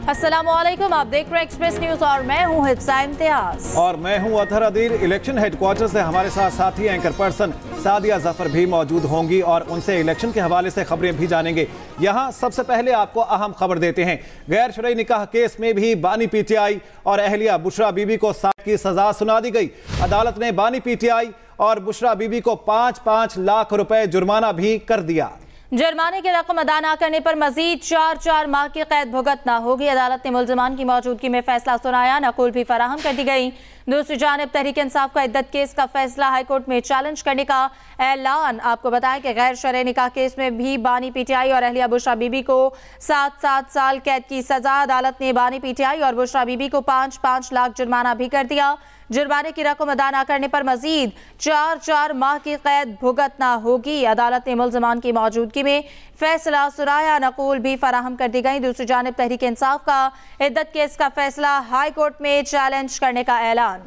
अस्सलामुअलैकुम, आप देख रहे हैं एक्सप्रेस न्यूज और मैं हूं हिफ्सा इम्तियाज और मैं हूं अतहर अदील। इलेक्शन हेडक्वार्टर से हमारे साथ साथी एंकर पर्सन सादिया जफर भी मौजूद होंगी और उनसे इलेक्शन के हवाले से खबरें भी जानेंगे। यहां सबसे पहले आपको अहम खबर देते हैं। गैर शरई निकाह केस में भी बानी पीटीआई और अहलिया बुशरा बीबी को 7 की सजा सुना दी गई। अदालत ने बानी पीटीआई और बुशरा बीबी को 5-5 लाख रुपए जुर्माना भी कर दिया। जुर्माने की रकम अदा न करने पर मजीद 4 माह की कैद भुगतना होगी। अदालत ने मुल्जिमान की मौजूदगी में फैसला सुनाया, नकुल भी फराहम कर दी गई। दूसरी जानिब तहरीक इंसाफ का इद्दत केस का फैसला हाईकोर्ट में चैलेंज करने का ऐलान। आपको बताएं कि गैर शरई निकाह केस में भी बानी पीटीआई और अहलिया बुशरा बीबी को 7 साल कैद की सजा। अदालत ने बानी पीटीआई और बुशरा बीबी को 5-5 लाख जुर्माना भी कर दिया। जुर्माने की रकम अदा न करने पर मजीद 4 माह की कैद भुगतना होगी। अदालत ने मुल्जिमान की मौजूदगी में फैसला सुनाया, नकूल भी फराहम कर दी गई। दूसरी जानिब तहरीक इंसाफ का इद्दत केस का फैसला हाई कोर्ट में चैलेंज करने का ऐलान।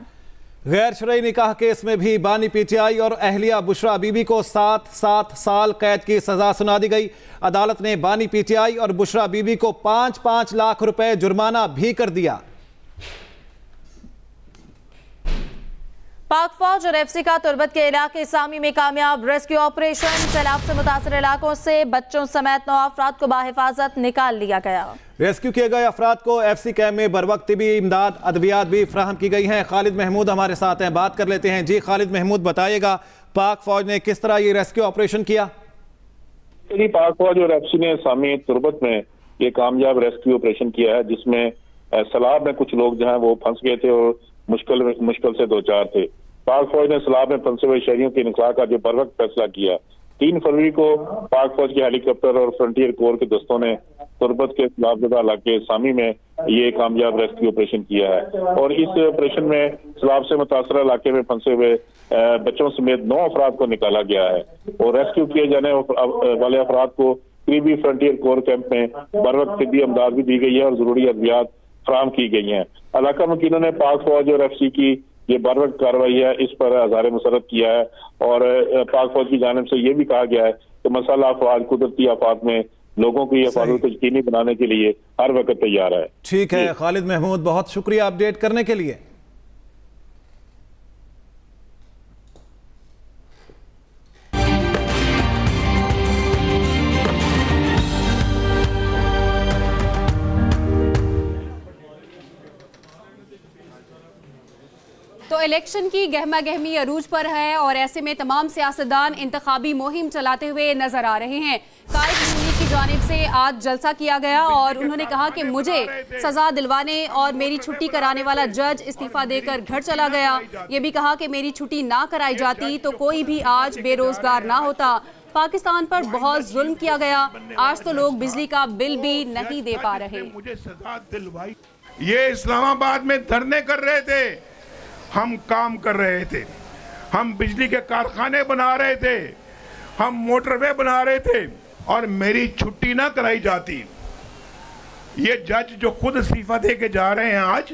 गैर शरई निकाह केस में भी बानी पीटीआई और अहलिया बुशरा बीबी को 7 साल कैद की सजा सुना दी गई। अदालत ने बानी पीटीआई और बुशरा बीबी को 5-5 लाख रुपए जुर्माना भी कर दिया। पाक फौज और एफसी का तुर्बत के इलाके सामी में कामयाब रेस्क्यू ऑपरेशन। सैलाब से मुतासर इलाकों से बच्चों समेत 9 अफराद को बाहिफाजत निकाल लिया गया। रेस्क्यू किए गए अफराद को एफसी कैम्प में बरवक्त तिबी इमदाद अद्वियात भी फराहम की गई हैं। खालिद महमूद हमारे साथ हैं, बात कर लेते हैं। जी खालिद महमूद, बताइएगा पाक फौज ने किस तरह ये रेस्क्यू ऑपरेशन किया? पाक फौज और एफसी ने सामी तुर्बत में ये कामयाब रेस्क्यू ऑपरेशन किया है, जिसमें सैलाब में कुछ लोग जो है वो फंस गए थे और मुश्किल से 2-4 थे। पाक फौज ने सैलाब में फंसे हुए शहरियों के निकला का जो बर वक्त फैसला किया। 3 फरवरी को पाक फौज के हेलीकॉप्टर और फ्रंटियर कोर के दस्तों ने तुर्बत के सैलाबज़दा इलाके सामी में ये कामयाब रेस्क्यू ऑपरेशन किया है और इस ऑपरेशन में सैलाब से मुतासर इलाके में फंसे हुए बच्चों समेत 9 अफराद को निकाला गया है और रेस्क्यू किए जाने वाले अफराद को करीबी फ्रंटियर कोर कैंप में बर वक्त तिब्बी इमदाद भी दी गई है और जरूरी अद्वियात फराहम की गई हैं। इलाका वकीलों ने पाक फौज और एफसी की ये बर वक्त कार्रवाई है, इस पर हज़ार मुसरत किया है और पाक फौज की जानिब से ये भी कहा गया है कि मसाला अफवाज कुदरती आफात में लोगों की हिफाजत को यकीनी बनाने के लिए हर वक्त तैयार है। ठीक है खालिद महमूद, बहुत शुक्रिया अपडेट करने के लिए। तो इलेक्शन की गहमा गहमी अरूज पर है और ऐसे में तमाम सियासतदान इंतखाबी मुहिम चलाते हुए नजर आ रहे हैं। कायद यूनी की जानिब से आज जलसा किया गया और उन्होंने कहा कि मुझे सजा दिलवाने और मेरी छुट्टी कराने वाला जज इस्तीफा देकर घर चला गया। ये भी कहा कि मेरी छुट्टी ना कराई जाती तो कोई भी आज बेरोजगार ना होता। पाकिस्तान पर बहुत जुल्म किया गया, आज तो लोग बिजली का बिल भी नहीं दे पा रहे। मुझे सजा दिलवाई। ये इस्लामाबाद में धरने कर रहे थे, हम काम कर रहे थे, हम बिजली के कारखाने बना रहे थे, हम मोटरवे बना रहे थे और मेरी छुट्टी ना कराई जाती। ये जज जो खुद इस्तीफा दे के जा रहे हैं आज,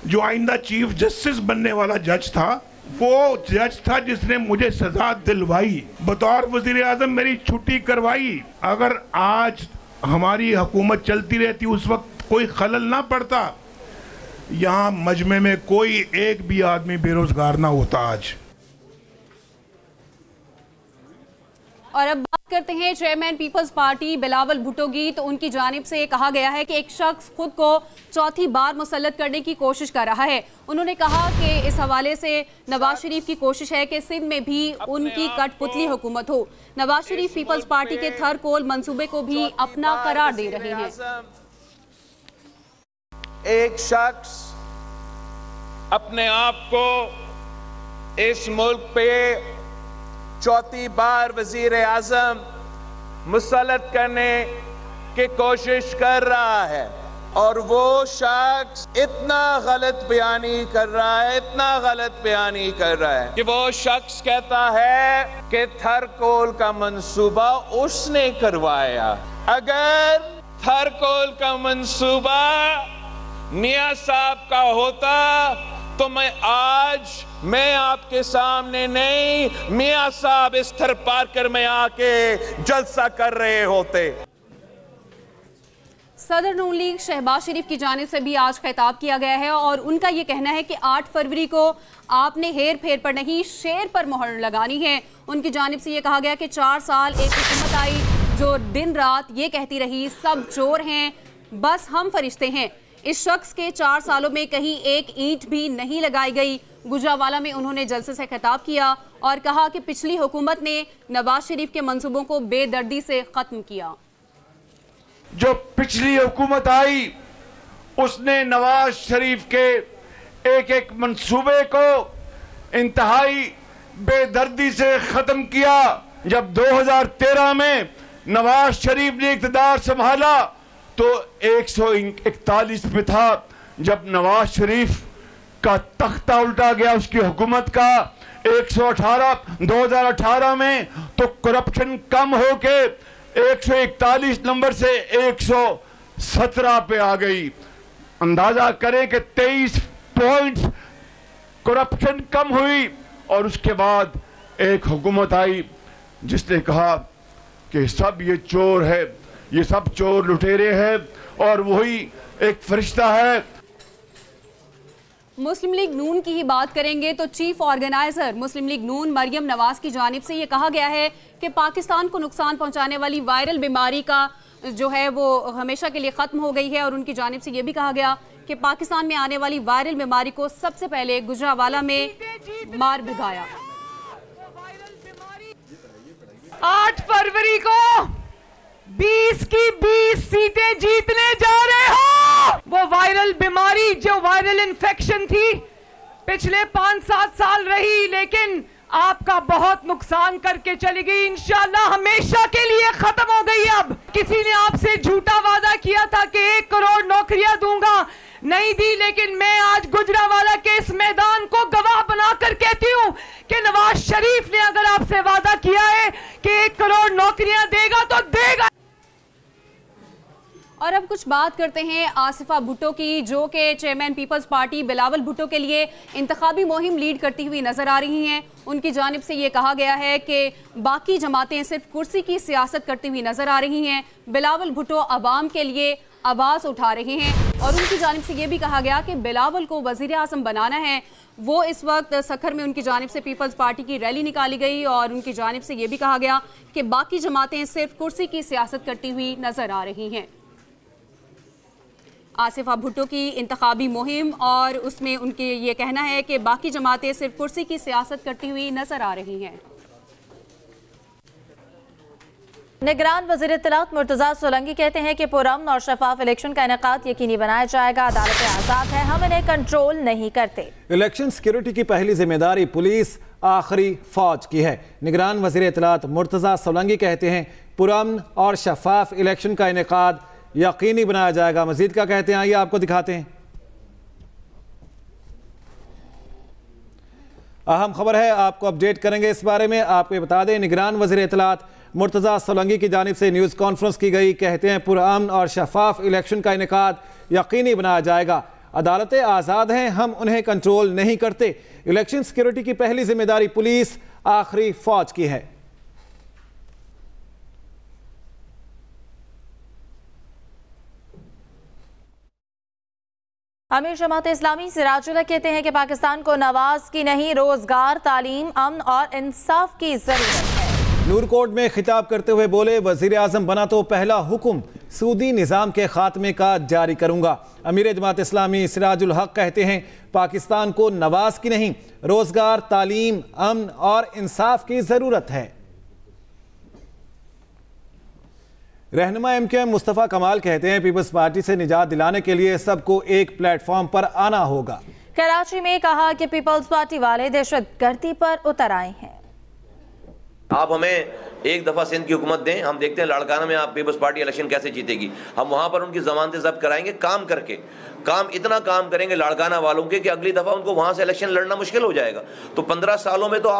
जो आइंदा चीफ जस्टिस बनने वाला जज था, वो जज था जिसने मुझे सजा दिलवाई, बतौर वजीर आजम मेरी छुट्टी करवाई। अगर आज हमारी हुकूमत चलती रहती, उस वक्त कोई खलल ना पड़ता, यहाँ मजमे में कोई एक भी आदमी बेरोजगार ना होता आज। और अब बात करते हैं chairman peoples party Bilawal Bhutto की। तो उनकी जानिब से कहा गया है कि एक शख्स खुद को 4थी बार मुसल्लत करने की कोशिश कर रहा है। उन्होंने कहा कि इस हवाले से नवाज शरीफ की कोशिश है कि सिंध में भी उनकी कठपुतली हुकूमत हो। नवाज शरीफ पीपल्स पार्टी के थर कोल मंसूबे को भी अपना करार दे रहे हैं। एक शख्स अपने आप को इस मुल्क पे 4थी बार वजीर आजम मुसल्लत करने की कोशिश कर रहा है और वो शख्स इतना गलत बयानी कर रहा है, इतना गलत बयानी कर रहा है कि वो शख्स कहता है कि थरकोल का मंसूबा उसने करवाया। अगर थरकोल का मंसूबा मियां साहब का होता तो मैं आपके सामने नहीं, मियां साहब इस थर पार्कर में आके जलसा कर रहे होते। صدر نون لیگ شہباز شریف کی جانب سے بھی آج خطاب کیا گیا ہے اور ان کا یہ کہنا ہے کہ 8 فروری کو آپ نے ہیر پھیر پر نہیں شیر پر مہر لگانی ہے۔ ان کی جانب سے یہ کہا گیا کہ 4 سال ایک حکومت آئی جو دن رات یہ کہتی رہی سب چور ہیں بس ہم فرشتے ہیں۔ اس شخص کے 4 سالوں میں کہیں ایک اینٹ بھی نہیں لگائی گئی۔ گجرانوالہ میں انہوں نے جلسے سے خطاب کیا اور کہا کہ پچھلی حکومت نے نواز شریف کے منصوبوں کو بے دردی سے ختم کیا۔ جو پچھلی حکومت آئی اس نے نواز شریف کے ایک ایک منصوبے کو انتہائی بے دردی سے ختم کیا۔ جب 2013 میں نواز شریف نے اقتدار سنبھالا تو 141 پہ تھا۔ جب نواز شریف کا تختہ الٹا گیا اس کی حکومت کا 2018 میں تو کرپشن کم ہو کے 141 نمبر سے 117 پہ آ گئی۔ اندازہ کریں کہ 23 پوائنٹس کرپشن کم ہوئی اور اس کے بعد ایک حکومت آئی جس نے کہا کہ سب یہ چور ہے، یہ سب چور لٹیرے ہیں اور وہی ایک فرشتہ ہے۔ مسلم لیگ نون کی ہی بات کریں گے تو چیف آرگنائزر مسلم لیگ نون مریم نواز کی جانب سے یہ کہا گیا ہے کہ پاکستان کو نقصان پہنچانے والی وائرل بیماری کا جو ہے وہ ہمیشہ کے لیے ختم ہو گئی ہے، اور ان کی جانب سے یہ بھی کہا گیا کہ پاکستان میں آنے والی وائرل بیماری کو سب سے پہلے گجرانوالہ میں مار بھگایا۔ 8 فروری کو 20 کی 20 سیٹیں جیتنے جا رہے ہو۔ وہ وائرل بیماری جو وائرل انفیکشن تھی پچھلے 5-7 سال رہی لیکن آپ کا بہت نقصان کر کے چلی گئی، انشاءاللہ ہمیشہ کے لیے ختم ہو گئی۔ اب کسی نے آپ سے جھوٹا وعدہ کیا تھا کہ 1 کروڑ نوکریاں دوں گا، نہیں دی، لیکن میں آج گجرانوالہ کے اس میدان کو گواہ بنا کر کہتی ہوں کہ نواز شریف نے اگر آپ سے وعدہ کیا ہے کہ 1 کروڑ نوکریاں دے گا تو دے گا۔ اور اب کچھ بات کرتے ہیں آصفہ بھٹو کی، جو کہ chairman peoples party Bilawal Bhutto کے لیے انتخابی مہم لیڈ کرتی ہوئی نظر آ رہی ہیں۔ ان کی جانب سے یہ کہا گیا ہے کہ باقی جماعتیں صرف کرسی کی سیاست کرتی ہوئی نظر آ رہی ہیں، بلاول بھٹو عوام کے لیے آواز اٹھا رہے ہیں۔ اور ان کی جانب سے یہ بھی کہا گیا کہ بلاول کو وزیر اعظم بنانا ہے۔ وہ اس وقت سکھر میں ان کی جانب سے پیپلز پارٹی کی ریلی نکالی گئی اور ان کی جانب سے یہ بھی کہا گیا کہ باقی جماعتیں صرف کرسی کی سیاست کرتی ہوئی نظر آ رہی ہیں۔ آصفہ بھٹو کی انتخابی مہم اور اس میں ان کے یہ کہنا ہے کہ باقی جماعتیں صرف کرسی کی سیاست کرتی ہوئی نظر آ رہی ہیں۔ نگران وزیر اطلاعات مرتضیٰ سولنگی کہتے ہیں کہ پرامن اور شفاف الیکشن کا انعقاد یقینی بنایا جائے گا، عدالتیں آزاد ہیں، ہم انہیں کنٹرول نہیں کرتے۔ الیکشن سیکیورٹی کی پہلی ذمہ داری پولیس آخری فوج کی ہے۔ نگران وزیر اطلاعات مرتضیٰ سولنگی کہتے ہیں پرامن اور شفاف الیکشن کا انعقاد یقینی بنایا جائے گا۔ مزید کیا کہتے ہیں آئیے آپ کو دکھاتے ہیں۔ اہم خبر ہے، آپ کو اپڈیٹ کریں گے اس بارے میں۔ آپ کو بتا دیں نگران وزیر اطلاعات مرتضیٰ سولنگی کی جانب سے نیوز کانفرنس کی گئی، کہتے ہیں پرامن اور شفاف الیکشن کا انعقاد یقینی بنایا جائے گا، عدالتیں آزاد ہیں، ہم انہیں کنٹرول نہیں کرتے۔ الیکشن سیکیورٹی کی پہلی ذمہ داری پولیس آخری فوج کی ہے۔ امیر جماعت اسلامی سراج اللہ کہتے ہیں کہ پاکستان کو نواز کی نہیں روزگار، تعلیم، امن اور انصاف کی ضرورت ہے۔ نور کوٹ میں خطاب کرتے ہوئے بولے وزیر اعظم بنا تو پہلا حکم سودی نظام کے خاتمے کا جاری کروں گا۔ امیر جماعت اسلامی سراج الحق کہتے ہیں پاکستان کو نواز کی نہیں روزگار، تعلیم، امن اور انصاف کی ضرورت ہے۔ رہنما ایم کیو ایم مصطفیٰ کمال کہتے ہیں پیپلز پارٹی سے نجات دلانے کے لیے سب کو ایک پلیٹ فارم پر آنا ہوگا۔ کراچی میں کہا کہ پیپلز پارٹی والے دہشت گردی پر اتر آئے ہیں۔ آپ ہمیں ایک دفعہ سندھ کی حکومت دیں، ہم دیکھتے ہیں لاڑکانہ میں آپ پیپلز پارٹی الیکشن کیسے جیتے گی، ہم وہاں پر ان کی ضمانتیں ضبط کرائیں گے کام کر کے، اتنا کام کریں گے لاڑکانہ والوں کے کہ اگلی دفعہ ان کو وہاں سے الیکشن لڑنا مشکل ہو جائے گا۔ تو 15 سالوں میں تو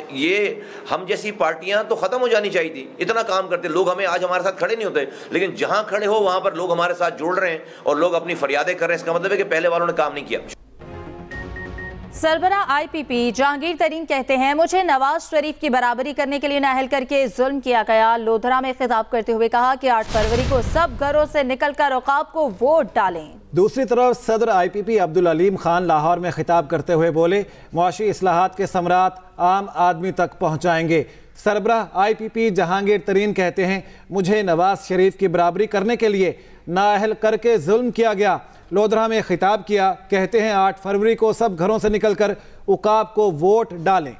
یہ ہم جیسی پارٹیاں تو ختم ہو جانی چاہیے تھی، اتنا کام کرتے لوگ، ہمیں آج ہمارے ساتھ کھڑے نہیں ہوتے، لیکن جہاں کھڑے ہو وہاں پر لوگ ہمارے ساتھ جڑ رہے ہیں اور لوگ اپنی فریادیں کر رہے ہیں، اس کا مطلب ہے کہ پہلے والوں نے کام نہیں کیا۔ सरबराह IPP जहांगीर तरीन कहते हैं, मुझे नवाज शरीफ की बराबरी करने के लिए नाअहल करके जुल्म किया गया। लोधरा में खिताब करते हुए कहा कि 8 फरवरी को सब घरों से निकलकर औकाफ को वोट डालें। दूसरी तरफ सदर IPP अब्दुल अलीम खान लाहौर में खिताब करते हुए बोले, मुआशी इस्लाहात के समरात आम आदमी तक पहुँचाएंगे। सरबराह IPP जहांगीर तरीन कहते हैं, मुझे नवाज शरीफ की बराबरी करने के लिए नाअहल करके जुल्म किया गया। लोधरा में खिताब किया, कहते हैं 8 फरवरी को सब घरों से निकलकर उकाब को वोट डालें।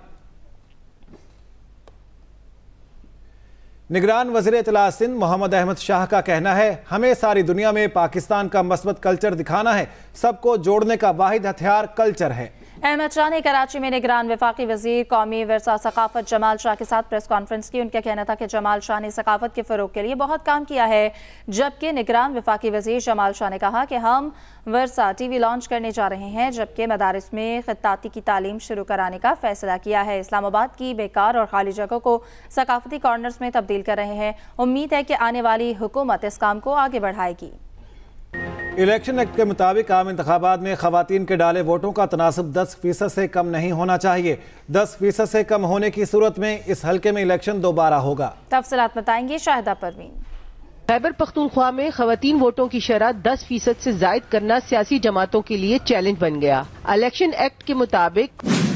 निगरान वज़ीर इत्तलात सिंध मोहम्मद अहमद शाह का कहना है, हमें सारी दुनिया में पाकिस्तान का मस्बत कल्चर दिखाना है। सबको जोड़ने का वाहिद हथियार कल्चर है। अहमद शाह ने कराची में निगरान वफाकी वजीर कौमी विरसा सकाफत जमाल शाह के साथ प्रेस कॉन्फ्रेंस की। उनका कहना था कि जमाल शाह ने सकाफत के फ़रोग के लिए बहुत काम किया है, जबकि निगरान वफाकी वजीर जमाल शाह ने कहा कि हम वर्सा TV लॉन्च करने जा रहे हैं, जबकि मदारिस में खित्ताती की तालीम शुरू कराने का फैसला किया है। इस्लामाबाद की बेकार और खाली जगहों को सकाफती कॉर्नर्स में तब्दील कर रहे हैं। उम्मीद है कि आने वाली हुकूमत इस काम को आगे बढ़ाएगी। इलेक्शन एक्ट के मुताबिक आम इंतखाबात में खवातीन के डाले वोटों का तनासब 10% से कम नहीं होना चाहिए। 10% से कम होने की सूरत में इस हल्के में इलेक्शन दोबारा होगा। तफसीलात बताएंगे शाहिदा परवीन। खैबर पख्तूनख्वा में खवातीन वोटों की शरह 10% से जायद करना सियासी जमातों के लिए चैलेंज बन गया। इलेक्शन एक्ट के मुताबिक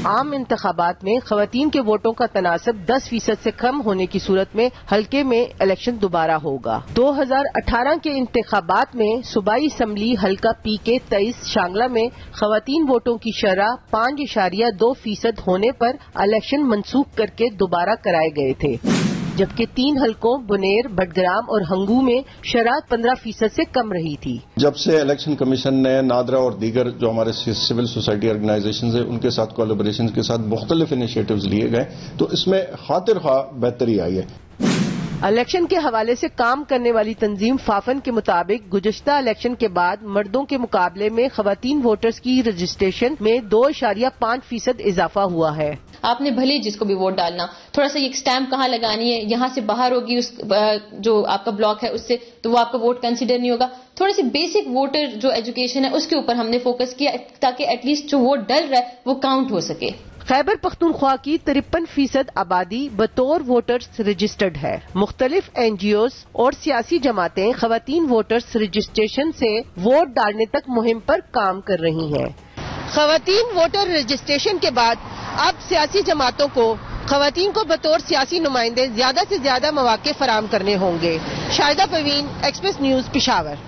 आम इंतखाबात में खवातीन के वोटों का तनासब 10% से कम होने की सूरत में हल्के में इलेक्शन दोबारा होगा। 2018 के इंतखाबात में सूबाई असम्बली हल्का P के 23 शांगला में खवातीन वोटों की शरह 5.2% होने पर इलेक्शन मनसूख करके दोबारा कराए गए थे, जबकि 3 हलकों बुनेर, बडग्राम और हंगू में शरह 15% से कम रही थी। जब से इलेक्शन कमीशन ने नादरा और दीगर जो हमारे सिविल सोसाइटी ऑर्गेनाइजेशन है उनके साथ कोलैबोरेशन के साथ मुख्तलिफ इनिशिएटिव्स लिए गए, तो इसमें खातिर खा बेहतरी आई है। इलेक्शन के हवाले से काम करने वाली तंजीम फाफन के मुताबिक गुज़श्ता इलेक्शन के बाद मर्दों के मुकाबले में खवातीन वोटर्स की रजिस्ट्रेशन में 2.5% इजाफा हुआ है। आपने भले जिसको भी वोट डालना, थोड़ा सा ये स्टैम्प कहाँ लगानी है, यहाँ से बाहर होगी उस जो आपका ब्लॉक है उससे, तो वो आपका वोट कंसीडर नहीं होगा। थोड़ी सी बेसिक वोटर जो एजुकेशन है उसके ऊपर हमने फोकस किया, ताकि एटलीस्ट जो वोट डल रहा है वो काउंट हो सके। खैबर पख्तूनख्वा की 53% आबादी बतौर वोटर्स रजिस्टर्ड है। मुख्तलिफ NGOs और सियासी जमातें खवातीन वोटर्स रजिस्ट्रेशन से वोट डालने तक मुहिम पर काम कर रही हैं। खवातीन वोटर रजिस्ट्रेशन के बाद अब सियासी जमातों को खवातीन को बतौर सियासी नुमाइंदे ज्यादा से ज्यादा मौके फराहम करने होंगे। Shahida Parveen, express news, Peshawar.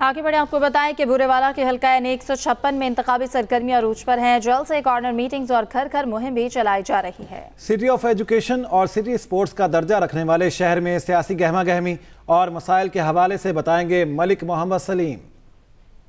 आगे बढ़े, आपको बताएं कि बुरेवाला के हल्का N156 में इंतखाबी सरगर्मियां अरूज पर हैं। जल्द से कॉर्नर मीटिंग्स और घर घर मुहिम भी चलाई जा रही है। सिटी ऑफ एजुकेशन और सिटी स्पोर्ट्स का दर्जा रखने वाले शहर में सियासी गहमा गहमी और मसाइल के हवाले से बताएंगे मलिक मोहम्मद सलीम।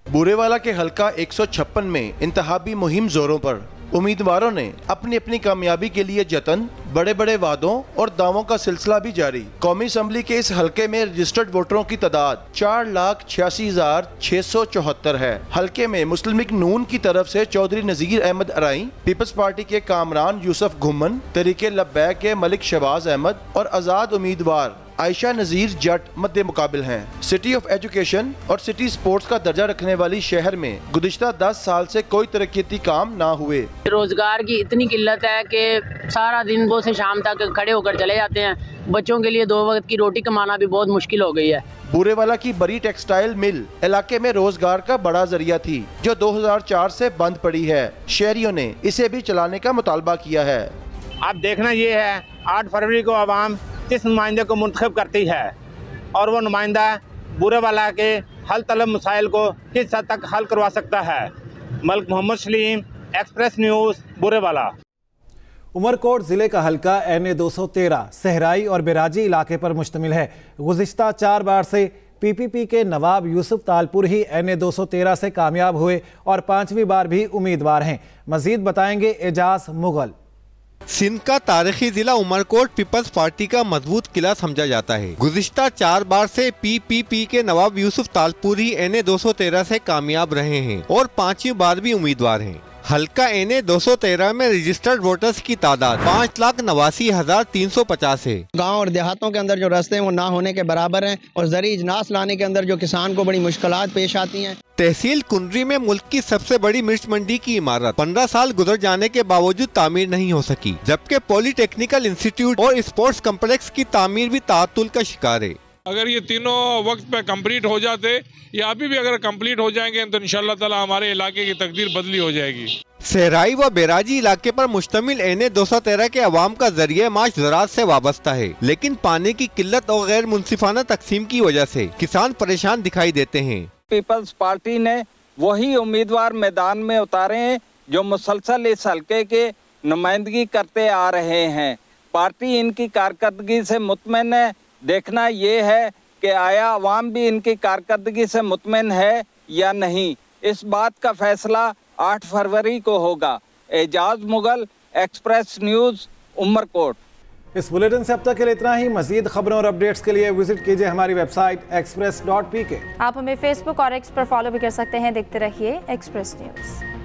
बुरेवाला के हल्का 156 में इंतखाबी मुहिम जोरों पर। उम्मीदवारों ने अपनी अपनी कामयाबी के लिए जतन, बड़े बड़े वादों और दावों का सिलसिला भी जारी। कौमी असम्बली के इस हलके में रजिस्टर्ड वोटरों की तादाद 4,86,674 है। हलके में मुस्लिम लीग नून की तरफ से चौधरी नजीर अहमद अराई, पीपल्स पार्टी के कामरान यूसुफ घुमन, तरीके लब्बैक के मलिक शहबाज अहमद और आजाद उम्मीदवार आयशा नजीर जट मद्दे मुकाबिल हैं। सिटी ऑफ एजुकेशन और सिटी स्पोर्ट्स का दर्जा रखने वाली शहर में गुज़िश्ता 10 साल से कोई तरक्याती काम ना हुए। रोजगार की इतनी किल्लत है कि सारा दिन वो से शाम तक खड़े होकर चले जाते हैं। बच्चों के लिए 2 वक्त की रोटी कमाना भी बहुत मुश्किल हो गई है। बुरेवाला की बड़ी टेक्सटाइल मिल इलाके में रोजगार का बड़ा जरिया थी, जो 2004 से बंद पड़ी है। शहरियों ने इसे भी चलाने का मुतालबा किया है। अब देखना ये है 8 फरवरी को आवाम किस नुमाइंदे को मुंतखब करती है और वो नुमाइंदा बुरेवाला के हल तलब मसाइल को किस हद तक हल करवा सकता है। Malik Mohammad Saleem, Express News, Burewala. उमरकोट ज़िले का हल्का NA-213 सहराई और बिराजी इलाके पर मुश्तमिल है। गुज़िश्ता 4 बार से PPP के नवाब यूसुफ तालपुर ही NA-213 से कामयाब हुए और 5वीं बार भी उम्मीदवार हैं। मजीद बताएंगे एजाज मुगल। सिंध का तारीखी जिला उमरकोट पीपल्स पार्टी का मजबूत किला समझा जाता है। गुज़िश्ता 4 बार से PPP के नवाब यूसुफ तालपुरी NA-213 से कामयाब रहे हैं और 5वीं बार भी उम्मीदवार हैं। हल्का एनए 213 में रजिस्टर्ड वोटर्स की तादाद 5,89,350 है। गांव और देहातों के अंदर जो रास्ते हैं वो ना होने के बराबर हैं और ज़रूरी इजनास लाने के अंदर जो किसान को बड़ी मुश्किलात पेश आती हैं। तहसील कुंडरी में मुल्क की सबसे बड़ी मिर्च मंडी की इमारत 15 साल गुजर जाने के बावजूद तामीर नहीं हो सकी, जबकि पॉलिटेक्निकल इंस्टीट्यूट और स्पोर्ट्स कम्प्लेक्स की तामीर भी ताअत्तुल का शिकार है। अगर ये तीनों वक्त पे कंप्लीट हो जाते या अभी भी अगर कंप्लीट हो जाएंगे तो इंशाल्लाह ताला हमारे इलाके की तकदीर बदली हो जाएगी। सहराई व बैराजी इलाके पर मुश्तमिल एनए 213 के अवाम का जरिए माश ज़राअत से वाबस्ता है, लेकिन पानी की किल्लत और गैर मुनसिफाना तकसीम की वजह से किसान परेशान दिखाई देते हैं। पीपल्स पार्टी ने वही उम्मीदवार मैदान में उतारे हैं जो मुसलसल इस हल्के के नुमाइंदगी करते आ रहे हैं। पार्टी इनकी कारकर्दगी से मुतमईन है। देखना ये है कि आया अवाम भी इनकी कारकर्दगी से मुतमईन है या नहीं। इस बात का फैसला 8 फरवरी को होगा। Ejaz Mughal, express news, Umarkot. इस बुलेटिन से अब तक के लिए इतना ही। मजीद खबरों और अपडेट्स के लिए विजिट कीजिए हमारी वेबसाइट express.pk। आप हमें फेसबुक और एक्स पर फॉलो भी कर सकते हैं। देखते रहिए एक्सप्रेस न्यूज़।